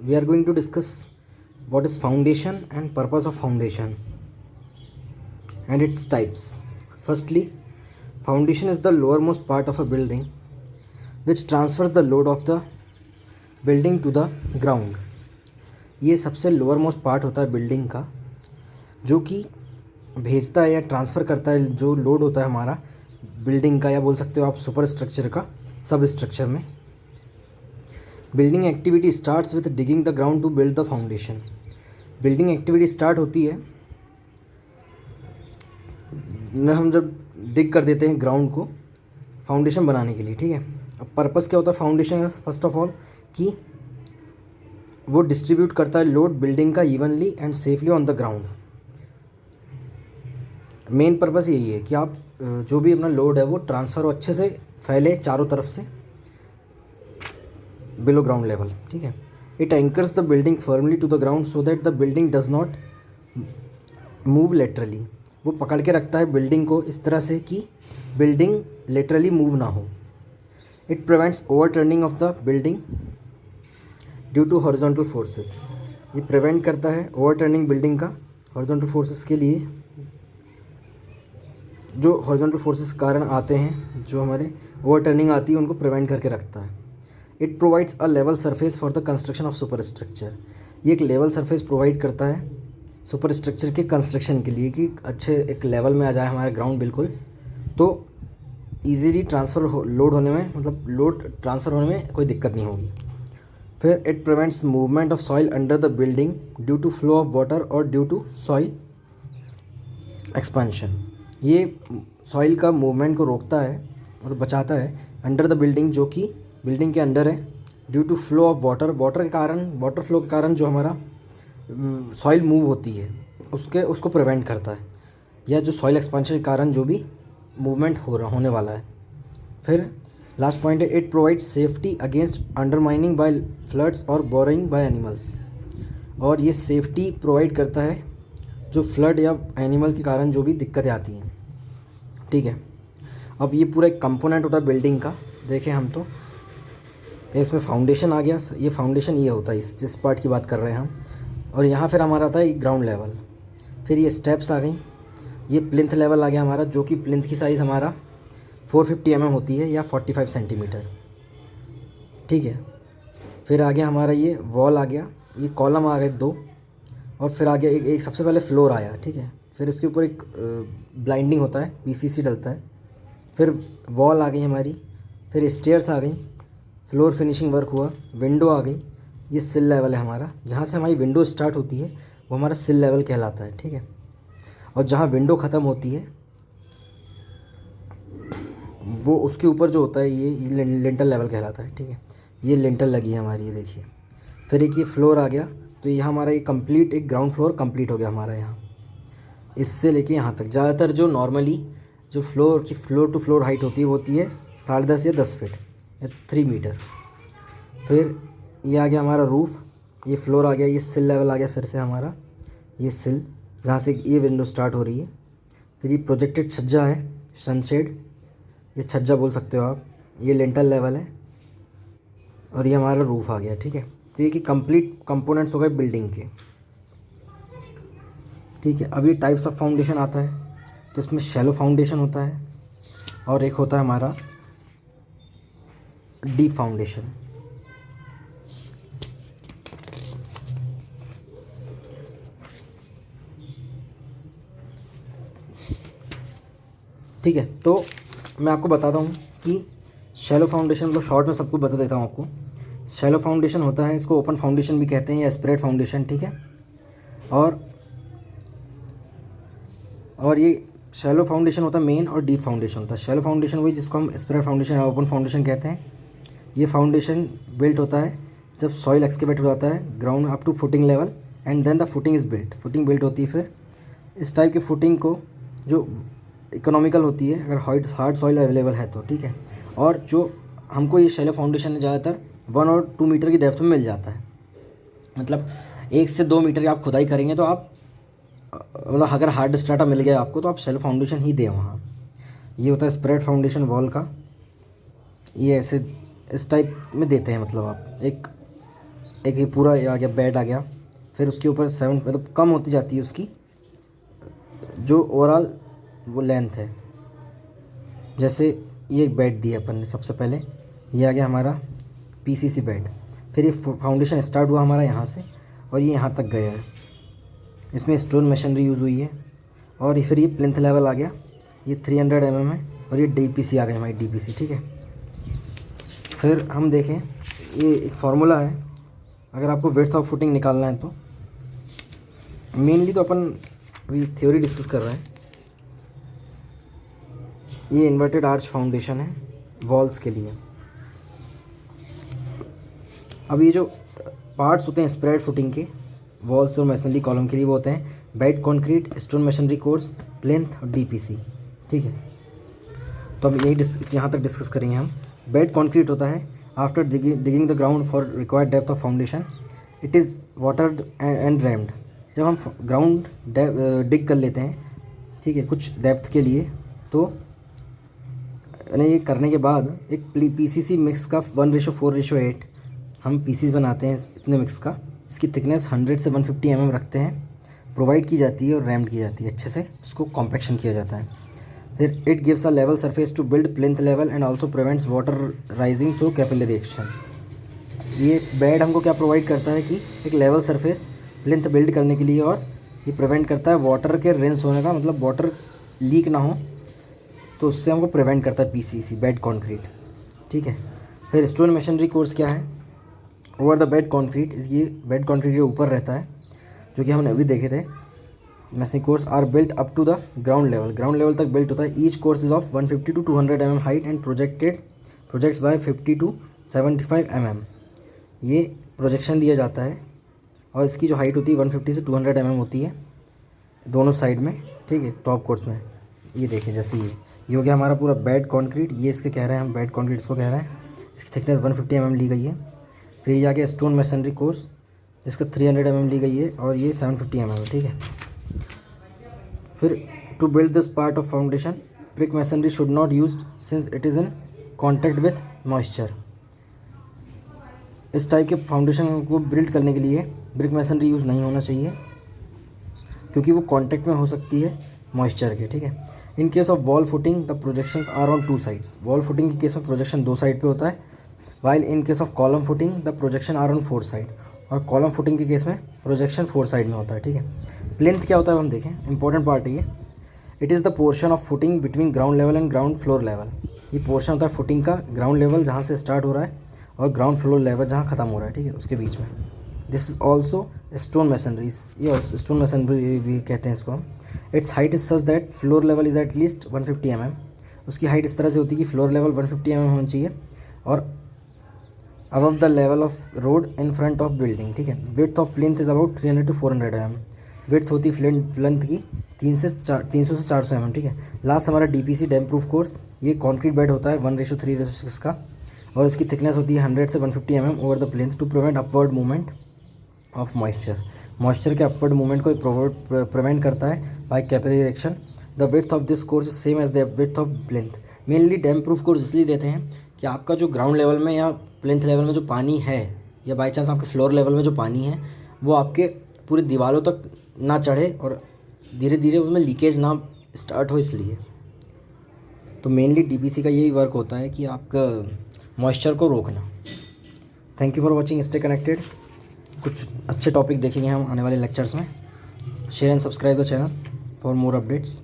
we are going to discuss what is foundation and purpose of foundation and its types. Firstly, foundation is the lowermost part of a building which transfers the load of the building to the ground. ये सबसे lower most part होता है building का जो कि भेजता है या ट्रांसफ़र करता है जो लोड होता है हमारा बिल्डिंग का, या बोल सकते हो आप सुपर स्ट्रक्चर का सब स्ट्रक्चर में. Building activity starts with digging the ground to build the foundation. Building activity start होती है न हम जब डिग कर देते हैं ग्राउंड को फाउंडेशन बनाने के लिए. ठीक है, अब पर्पस क्या होता है फाउंडेशन का? फर्स्ट ऑफ ऑल कि वो डिस्ट्रीब्यूट करता है लोड बिल्डिंग का evenly and safely on the ground. Main purpose यही है कि आप जो भी अपना लोड है वो ट्रांसफ़र हो अच्छे से फैले चारों तरफ से बिलो ग्राउंड लेवल. ठीक है, it anchors the building firmly to the ground so that the building does not move laterally. वो पकड़ के रखता है बिल्डिंग को इस तरह से कि बिल्डिंग लेटरली मूव ना हो. It prevents overturning of the building due to horizontal forces. ये प्रिवेंट करता है ओवर टर्निंग बिल्डिंग का हॉरिजॉन्टल फोर्सेस के लिए, जो हॉरिजॉन्टल फोर्सेस कारण आते हैं, जो हमारे ओवर टर्निंग आती है उनको प्रिवेंट करके रखता है. It provides a level surface for the construction of super structure. ये एक लेवल सरफेस प्रोवाइड करता है सुपर स्ट्रक्चर के कंस्ट्रक्शन के लिए कि अच्छे एक लेवल में आ जाए हमारा ग्राउंड बिल्कुल, तो ईजीली ट्रांसफ़र लोड होने में, मतलब लोड ट्रांसफ़र होने में कोई दिक्कत नहीं होगी. फिर it prevents movement of soil under the building due to flow of water और ड्यू टू सॉइल एक्सपेंशन. ये सॉइल का मूवमेंट को रोकता है, मतलब बचाता है अंडर द बिल्डिंग, जो कि बिल्डिंग के अंदर है, due to flow of water के कारण, वाटर फ्लो के कारण जो हमारा सॉइल मूव होती है उसको प्रिवेंट करता है, या जो सॉइल एक्सपेंशन के कारण जो भी मूवमेंट होने वाला है. फिर लास्ट पॉइंट है it provides safety against undermining by floods और बोरिंग बाय एनिमल्स. और ये सेफ्टी प्रोवाइड करता है जो फ्लड या एनिमल के कारण जो भी दिक्कतें आती हैं. ठीक है, अब ये पूरा एक कंपोनेंट होता है बिल्डिंग का. देखें हम तो इसमें फाउंडेशन आ गया, ये फाउंडेशन ये होता है जिस पार्ट की बात कर रहे हैं हम. और यहाँ फिर हमारा आता है ग्राउंड लेवल. फिर ये स्टेप्स आ गई, ये प्लिंथ लेवल आ गया हमारा, जो कि प्लिंथ की साइज़ हमारा 450 mm होती है या 45 सेंटीमीटर. ठीक है, फिर आ गया हमारा ये वॉल आ गया, ये कॉलम आ गए 2, और फिर आ गया एक सबसे पहले फ्लोर आया. ठीक है, फिर इसके ऊपर एक ब्लाइंडिंग होता है, पीसीसी डलता है. फिर वॉल आ गई हमारी, फिर स्टेयर्स आ गई, फ्लोर फिनिशिंग वर्क हुआ, विंडो आ गई. ये सिल लेवल है हमारा, जहाँ से हमारी विंडो स्टार्ट होती है वो हमारा सिल लेवल कहलाता है. ठीक है, और जहाँ विंडो ख़त्म होती है वो उसके ऊपर जो होता है ये लिंटल लेवल कहलाता है. ठीक है, ये लिंटल लगी है हमारी, ये देखिए. फिर एक ये फ्लोर आ गया, तो ये हमारा ये कंप्लीट एक ग्राउंड फ्लोर कंप्लीट हो गया हमारा यहाँ, इससे लेके यहाँ तक. ज़्यादातर जो नॉर्मली जो फ्लोर की फ्लोर टू फ्लोर हाइट होती है 10.5 या 10 फीट या 3 मीटर. फिर ये आ गया हमारा रूफ़, ये फ्लोर आ गया, ये सिल लेवल आ गया फिर से हमारा, ये सिल जहाँ से ये विंडो स्टार्ट हो रही है. फिर ये प्रोजेक्टेड छज्जा है, सनशेड, ये छज्जा बोल सकते हो आप. ये लिंटल लेवल है, और ये हमारा रूफ़ आ गया. ठीक है, तो ये कि कंप्लीट कंपोनेंट्स हो गए बिल्डिंग के. ठीक है, अब ये टाइप्स ऑफ फाउंडेशन आता है, तो इसमें शैलो फाउंडेशन होता है और एक होता है हमारा डीप फाउंडेशन. ठीक है, तो मैं आपको बताता हूँ कि शैलो फाउंडेशन को शॉर्ट में सब कुछ बता देता हूँ आपको. शैलो फाउंडेशन होता है, इसको ओपन फाउंडेशन भी कहते हैं या स्प्रेड फाउंडेशन. ठीक है, और ये शैलो फाउंडेशन होता है मेन, और डीप फाउंडेशन होता है. शैलो फाउंडेशन वही जिसको हम स्प्रेड फाउंडेशन या ओपन फाउंडेशन कहते हैं. ये फाउंडेशन बिल्ट होता है जब सॉइल एक्सकेवेट हो जाता है ground up to footing level, and then the footing is built. Footing built होती है. फिर इस टाइप की फुटिंग को जो इकोनॉमिकल होती है अगर हार्ड सॉइल अवेलेबल है तो. ठीक है, और जो हमको ये शैलो फाउंडेशन ज़्यादातर 1 और 2 मीटर की डेप्थ में मिल जाता है. मतलब 1 से 2 मीटर की आप खुदाई करेंगे तो आप, मतलब अगर हार्ड स्ट्राटा मिल गया आपको तो आप शैलो फाउंडेशन ही दें वहाँ. ये होता है स्प्रेड फाउंडेशन वॉल का. ये ऐसे इस टाइप में देते हैं, मतलब आप एक एक ये पूरा ये आ गया, बेड आ गया। फिर उसके ऊपर 7 मतलब कम होती जाती है उसकी जो ओवरऑल वो लेंथ है। जैसे ये एक बेड दिया अपन ने, सबसे पहले ये आ गया हमारा पीसीसी बेड। फिर ये फाउंडेशन स्टार्ट हुआ हमारा यहाँ से और ये यहाँ तक गया है। इसमें स्टोन मशीनरी यूज़ हुई है। और फिर ये प्लिंथ लेवल आ गया, ये 300 mm है। और ये डीपीसी आ गई हमारी डीपीसी, ठीक है। फिर हम देखें, ये एक फार्मूला है अगर आपको विड्थ ऑफ फुटिंग निकालना है तो। मेनली तो अपन अभी थ्योरी डिस्कस कर रहे हैं। ये इन्वर्टेड आर्च फाउंडेशन है वॉल्स के लिए। अब ये जो पार्ट्स होते हैं स्प्रेड फुटिंग के वॉल्स और मशीनरी कॉलम के लिए वो होते हैं bed concrete, stone machinery course, plinth और डीपीसी, ठीक है। तो अब यही यहाँ तक डिस्कस करेंगे हम। बेड कंक्रीट होता है after digging the ground for required depth of foundation it is watered and rumped. जब हम ग्राउंड डिग कर लेते हैं, ठीक है, कुछ डेप्थ के लिए, तो ये करने के बाद एक पीसीसी मिक्स का 1:4:8 हम पीसीस बनाते हैं इतने मिक्स का। इसकी थिकनेस 100 से 150 mm रखते हैं, प्रोवाइड की जाती है और रैम्ड की जाती है, अच्छे से उसको कॉम्पैक्शन किया जाता है। फिर it gives a level surface to build plinth level and also prevents water rising through capillary action. ये बेड हमको क्या प्रोवाइड करता है कि एक लेवल सरफेस प्लिंथ बिल्ड करने के लिए, और ये प्रिवेंट करता है वाटर के रिंस होने का, मतलब वाटर लीक ना हो, तो उससे हमको प्रिवेंट करता है पीसीसी बेड कंक्रीट, ठीक है। फिर स्टोन मशीनरी कोर्स क्या है, ओवर द बेड कंक्रीट, ये बेड कंक्रीट के ऊपर रहता है, जो कि हमने अभी देखे थे। Masonry course are built up to the ground level तक बिल्ट होता है। Each course is of 150 to 200 mm height and projects by 50 to 75 mm। ये प्रोजेक्शन दिया जाता है और इसकी जो हाइट होती है 150 से 200 mm होती है दोनों साइड में, ठीक है, टॉप कोर्स में। ये देखिए, जैसे ये हो गया हमारा पूरा बेड कंक्रीट, ये इसके कह रहे हैं हम बेड कंक्रीट इसको कह रहे हैं। इसकी थिकनेस 150 mm ली गई है। फिर ये आ गया स्टोन मशीनरी कोर्स, जिसका 300 mm ली गई है और ये 750 mm है, ठीक है। फिर to build this part of foundation brick masonry should not used since it is in contact with moisture. इस टाइप के फाउंडेशन को बिल्ड करने के लिए ब्रिक मशीनरी यूज़ नहीं होना चाहिए, क्योंकि वो कॉन्टैक्ट में हो सकती है मॉइस्चर के, ठीक है। In case of wall footing the projections are on 2 sides. Wall footing के केस में प्रोजेक्शन 2 साइड पे होता है, while in case of column footing the projection are on 4 side. और कॉलम फुटिंग के केस में प्रोजेक्शन 4 साइड में होता है, ठीक है। प्लिंथ क्या होता है हम देखें, इंपॉर्टेंट पार्ट है ये। It is the portion of footing between ground level and ground floor level. ये पोर्शन होता है फुटिंग का ग्राउंड लेवल जहाँ से स्टार्ट हो रहा है और ग्राउंड फ्लोर लेवल जहाँ ख़त्म हो रहा है, ठीक है, उसके बीच में। This is also stone machineries, ये स्टोन मशीनरी भी कहते हैं इसको हम। It's height is such that floor level is at least 150 mm। उसकी हाइट इस तरह से होती है कि फ्लोर लेवल 150 mm होना चाहिए और above the level of road in front of building, ठीक है। Width of plinth is about 300 to 400 mm। Width होती है प्लिंथ की 300 से 400 mm, ठीक है। लास्ट हमारा डीपीसी डैम प्रूफ कोर्स, ये कॉन्क्रीट बेड होता है 1:3:6 का, और इसकी थिकनेस होती है 100 से 150 mm over the plinth to prevent upward movement of moisture के अपवर्ड मूवमेंट को प्रिवेंट करता है by capillary action. The width of this course is same as the width of plinth. Mainly damp proof course इसलिए देते हैं कि आपका जो ग्राउंड लेवल में या प्लिंथ लेवल में जो पानी है, या बाई चांस आपके फ्लोर लेवल में जो पानी है, वो आपके पूरी दीवारों तक ना चढ़े और धीरे धीरे उसमें लीकेज ना स्टार्ट हो, इसलिए। तो मेनली डीपीसी का यही वर्क होता है कि आपका मॉइस्चर को रोकना। Thank you for watching, stay connected. कुछ अच्छे टॉपिक देखेंगे हम आने वाले लेक्चर्स में। Share and subscribe the channel for more updates.